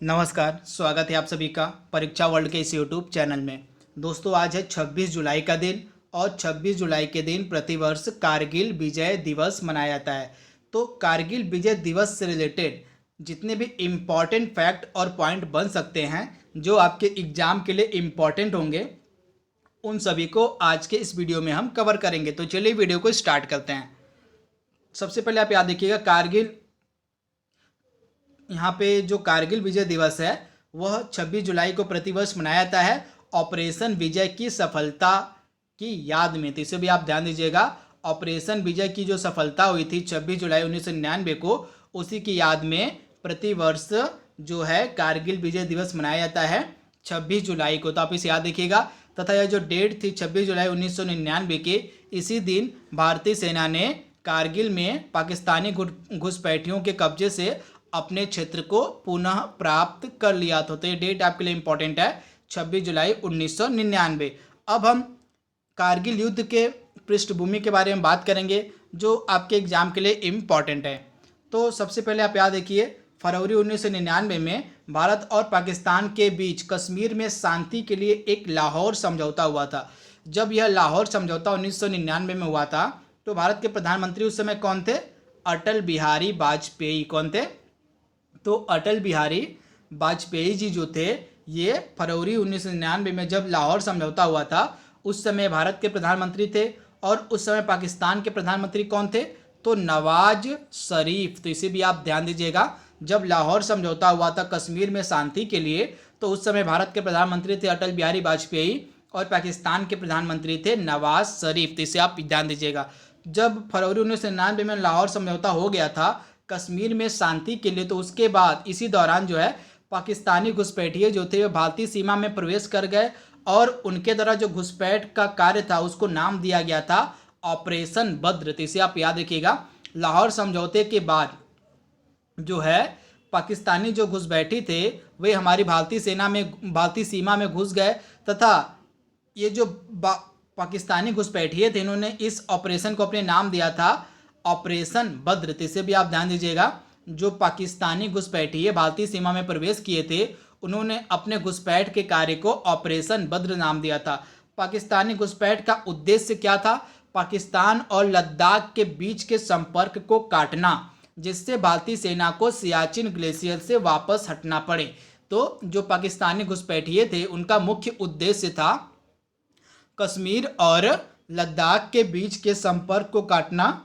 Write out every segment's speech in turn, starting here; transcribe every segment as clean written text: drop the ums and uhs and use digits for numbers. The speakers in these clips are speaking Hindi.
नमस्कार, स्वागत है आप सभी का परीक्षा वर्ल्ड के इस यूट्यूब चैनल में। दोस्तों, आज है 26 जुलाई का दिन और 26 जुलाई के दिन प्रतिवर्ष कारगिल विजय दिवस मनाया जाता है। तो कारगिल विजय दिवस से रिलेटेड जितने भी इम्पॉर्टेंट फैक्ट और पॉइंट बन सकते हैं जो आपके एग्जाम के लिए इम्पॉर्टेंट होंगे, उन सभी को आज के इस वीडियो में हम कवर करेंगे। तो चलिए वीडियो को स्टार्ट करते हैं। सबसे पहले आप याद रखिएगा, यहाँ पे जो कारगिल विजय दिवस है वह 26 जुलाई को प्रतिवर्ष मनाया जाता है ऑपरेशन विजय की सफलता की याद में। तो इसे भी आप ध्यान दीजिएगा। ऑपरेशन विजय की जो सफलता हुई थी 26 जुलाई 1999 को, उसी की याद में प्रतिवर्ष जो है कारगिल विजय दिवस मनाया जाता है 26 जुलाई को। तो आप इसे याद रखिएगा। तथा यह जो डेट थी 26 जुलाई 1999 के, इसी दिन भारतीय सेना ने कारगिल में पाकिस्तानी घुसपैठियों के कब्जे से अपने क्षेत्र को पुनः प्राप्त कर लिया था। तो ये डेट आपके लिए इंपॉर्टेंट है, 26 जुलाई 1999। अब हम कारगिल युद्ध के पृष्ठभूमि के बारे में बात करेंगे जो आपके एग्जाम के लिए इम्पॉर्टेंट है। तो सबसे पहले आप याद रखिए, फरवरी 1999 में भारत और पाकिस्तान के बीच कश्मीर में शांति के लिए एक लाहौर समझौता हुआ था। जब यह लाहौर समझौता 1999 में हुआ था तो भारत के प्रधानमंत्री उस समय कौन थे? अटल बिहारी वाजपेयी। कौन थे? तो अटल बिहारी वाजपेयी जी जो थे, ये फरवरी 1999 में जब लाहौर समझौता हुआ था उस समय भारत के प्रधानमंत्री थे। और उस समय पाकिस्तान के प्रधानमंत्री कौन थे? तो नवाज शरीफ। तो इसे भी आप ध्यान दीजिएगा। जब लाहौर समझौता हुआ था कश्मीर में शांति के लिए, तो उस समय भारत के प्रधानमंत्री थे अटल बिहारी वाजपेयी और पाकिस्तान के प्रधानमंत्री थे नवाज शरीफ। तो इसे आप ध्यान दीजिएगा। जब फरवरी 1999 में लाहौर समझौता हो गया था कश्मीर में शांति के लिए, तो उसके बाद इसी दौरान जो है पाकिस्तानी घुसपैठिए जो थे वे भारतीय सीमा में प्रवेश कर गए और उनके द्वारा जो घुसपैठ का कार्य था उसको नाम दिया गया था ऑपरेशन बद्र। तो इसे आप याद रखिएगा। लाहौर समझौते के बाद जो है पाकिस्तानी जो घुसपैठी थे वे हमारी भारतीय सीमा में घुस गए तथा ये जो पाकिस्तानी घुसपैठिए थे इन्होंने इस ऑपरेशन को अपने नाम दिया था ऑपरेशन बद्र। इसे भी आप ध्यान दीजिएगा। जो पाकिस्तानी घुसपैठिए भारतीय सीमा में प्रवेश किए थे उन्होंने अपने घुसपैठ के कार्य को ऑपरेशन बद्र नाम दिया था। पाकिस्तानी घुसपैठ का उद्देश्य क्या था? पाकिस्तान और लद्दाख के बीच के संपर्क को काटना, जिससे भारतीय सेना को सियाचिन ग्लेशियर से वापस हटना पड़े। तो जो पाकिस्तानी घुसपैठिए थे उनका मुख्य उद्देश्य था कश्मीर और लद्दाख के बीच के संपर्क को काटना,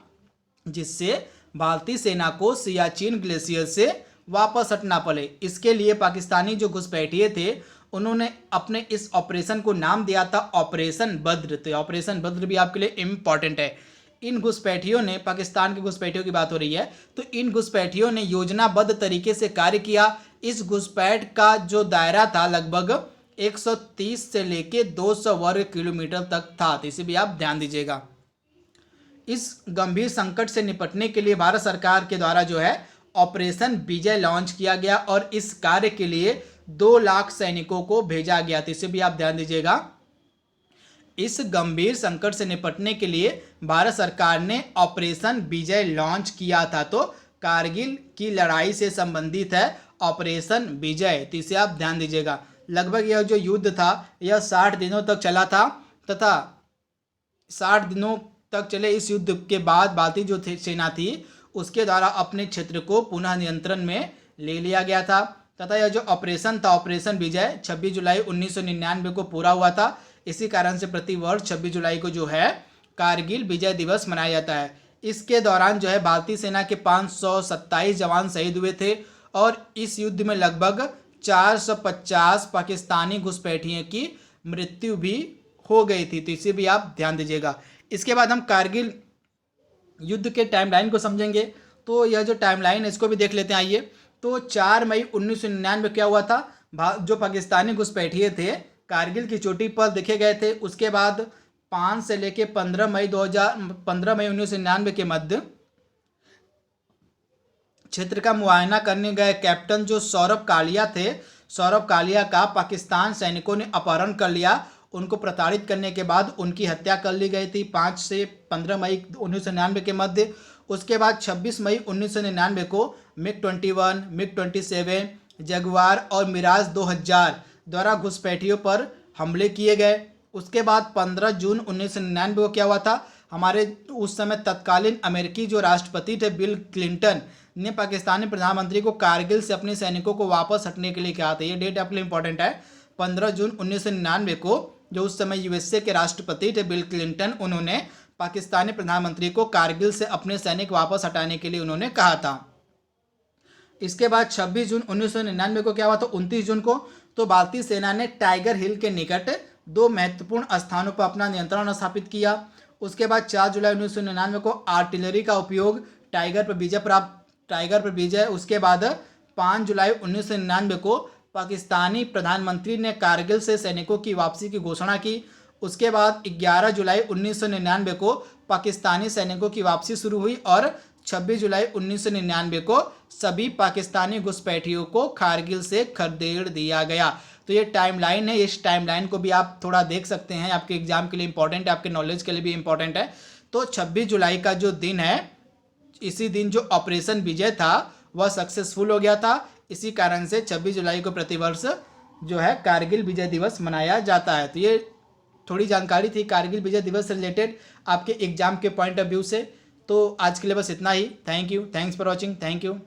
जिससे भारतीय सेना को सियाचिन ग्लेशियर से वापस हटना पड़े। इसके लिए पाकिस्तानी जो घुसपैठिए थे उन्होंने अपने इस ऑपरेशन को नाम दिया था ऑपरेशन बद्र। तो ऑपरेशन बद्र भी आपके लिए इम्पॉर्टेंट है। इन घुसपैठियों ने, पाकिस्तान के घुसपैठियों की बात हो रही है, तो इन घुसपैठियों ने योजनाबद्ध तरीके से कार्य किया। इस घुसपैठ का जो दायरा था लगभग 130 से लेके 200 वर्ग किलोमीटर तक था। तो इसे भी आप ध्यान दीजिएगा। इस गंभीर संकट से निपटने के लिए भारत सरकार के द्वारा जो है ऑपरेशन विजय लॉन्च किया गया और इस कार्य के लिए 2 लाख सैनिकों को भेजा गया। तो इसे भी आप ध्यान दीजिएगा। इस गंभीर संकट से निपटने के लिए भारत सरकार ने ऑपरेशन विजय लॉन्च किया था। तो कारगिल की लड़ाई से संबंधित है ऑपरेशन विजय। तो इसे आप ध्यान दीजिएगा। लगभग यह जो युद्ध था यह 60 दिनों तक चला था तथा 60 दिनों तक चले इस युद्ध के बाद भारतीय जो सेना थी उसके द्वारा अपने क्षेत्र को पुनः नियंत्रण में ले लिया गया था। तथा यह जो ऑपरेशन था ऑपरेशन विजय 26 जुलाई 1999 को पूरा हुआ था। इसी कारण से प्रतिवर्ष 26 जुलाई को जो है कारगिल विजय दिवस मनाया जाता है। इसके दौरान जो है भारतीय सेना के 527 जवान शहीद हुए थे और इस युद्ध में लगभग 450 पाकिस्तानी घुसपैठियों की मृत्यु भी हो गई थी। तो इसे भी आप ध्यान दीजिएगा। इसके बाद हम कारगिल युद्ध के टाइमलाइन को समझेंगे। तो यह जो टाइमलाइन है इसको भी देख लेते हैं, आइए। तो 4 मई 1999 में क्या हुआ था? जो पाकिस्तानी घुसपैठिए थे कारगिल की चोटी पर देखे गए थे। उसके बाद 5 से लेके 15 मई 1999 के मध्य क्षेत्र का मुआयना करने गए कैप्टन जो सौरभ कालिया थे, सौरभ कालिया का पाकिस्तान सैनिकों ने अपहरण कर लिया। उनको प्रताड़ित करने के बाद उनकी हत्या कर ली गई थी 5 से 15 मई 1999 के मध्य। उसके बाद 26 मई 1999 को मिग 21, मिग 27 जगुआर और मिराज 2000 द्वारा घुसपैठियों पर हमले किए गए। उसके बाद 15 जून 1999 को क्या हुआ था, हमारे उस समय तत्कालीन अमेरिकी जो राष्ट्रपति थे बिल क्लिंटन ने पाकिस्तानी प्रधानमंत्री को कारगिल से अपने सैनिकों को वापस हटने के लिए कहा था। ये डेट आपके लिए इंपॉर्टेंट है। 15 जून 1999 को जो उस समय यूएसए के राष्ट्रपति थे बिल क्लिंटन, उन्होंने पाकिस्तानी प्रधानमंत्री को कारगिल से अपने सैनिक वापस हटाने के लिए उन्होंने कहा था। इसके बाद 26 जून 1999 को क्या हुआ था, 29 जून को तो भारतीय सेना ने टाइगर हिल के निकट 2 महत्वपूर्ण स्थानों पर अपना नियंत्रण स्थापित किया। उसके बाद 4 जुलाई 1999 को आर्टिलरी का उपयोग टाइगर पर विजय। उसके बाद 5 जुलाई 1999 को पाकिस्तानी प्रधानमंत्री ने कारगिल से सैनिकों की वापसी की घोषणा की। उसके बाद 11 जुलाई 1999 को पाकिस्तानी सैनिकों की वापसी शुरू हुई और 26 जुलाई 1999 को सभी पाकिस्तानी घुसपैठियों को कारगिल से खदेड़ दिया गया। तो ये टाइमलाइन है, इस टाइमलाइन को भी आप थोड़ा देख सकते हैं, आपके एग्जाम के लिए इंपॉर्टेंट है, आपके नॉलेज के लिए भी इंपॉर्टेंट है। तो 26 जुलाई का जो दिन है, इसी दिन जो ऑपरेशन विजय था वह सक्सेसफुल हो गया था। इसी कारण से 26 जुलाई को प्रतिवर्ष जो है कारगिल विजय दिवस मनाया जाता है। तो ये थोड़ी जानकारी थी कारगिल विजय दिवस से रिलेटेड आपके एग्जाम के पॉइंट ऑफ व्यू से। तो आज के लिए बस इतना ही। Thank you, thanks for watching, thank you.